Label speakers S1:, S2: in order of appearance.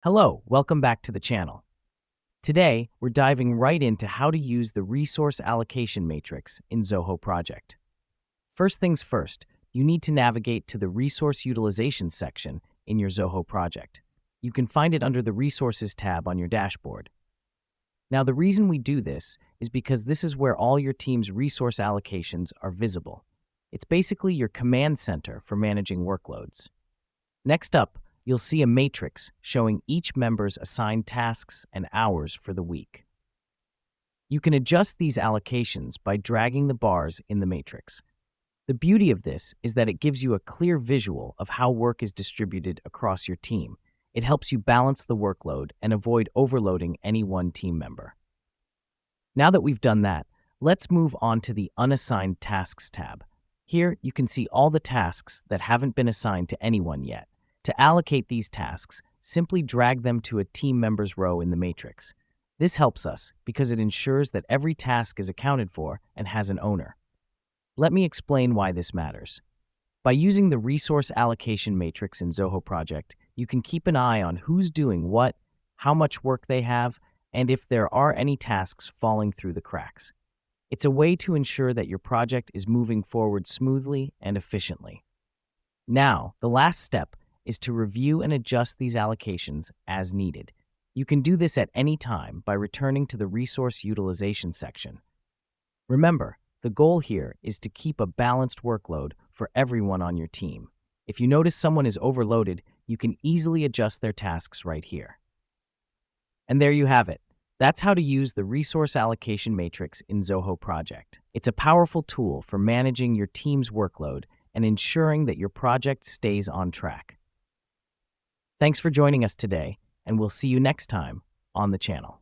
S1: Hello, welcome back to the channel. Today, we're diving right into how to use the resource allocation matrix in Zoho Project. First things first, you need to navigate to the resource utilization section in your Zoho project. You can find it under the Resources tab on your dashboard. Now, the reason we do this is because this is where all your team's resource allocations are visible. It's basically your command center for managing workloads. Next up, you'll see a matrix showing each member's assigned tasks and hours for the week. You can adjust these allocations by dragging the bars in the matrix. The beauty of this is that it gives you a clear visual of how work is distributed across your team. It helps you balance the workload and avoid overloading any one team member. Now that we've done that, let's move on to the Unassigned Tasks tab. Here, you can see all the tasks that haven't been assigned to anyone yet. To allocate these tasks, simply drag them to a team member's row in the matrix. This helps us because it ensures that every task is accounted for and has an owner. Let me explain why this matters. By using the resource allocation matrix in Zoho Project, you can keep an eye on who's doing what, how much work they have, and if there are any tasks falling through the cracks. It's a way to ensure that your project is moving forward smoothly and efficiently. Now, the last step is to review and adjust these allocations as needed. You can do this at any time by returning to the resource utilization section. Remember, the goal here is to keep a balanced workload for everyone on your team. If you notice someone is overloaded, you can easily adjust their tasks right here. And there you have it. That's how to use the resource allocation matrix in Zoho Project. It's a powerful tool for managing your team's workload and ensuring that your project stays on track. Thanks for joining us today, and we'll see you next time on the channel.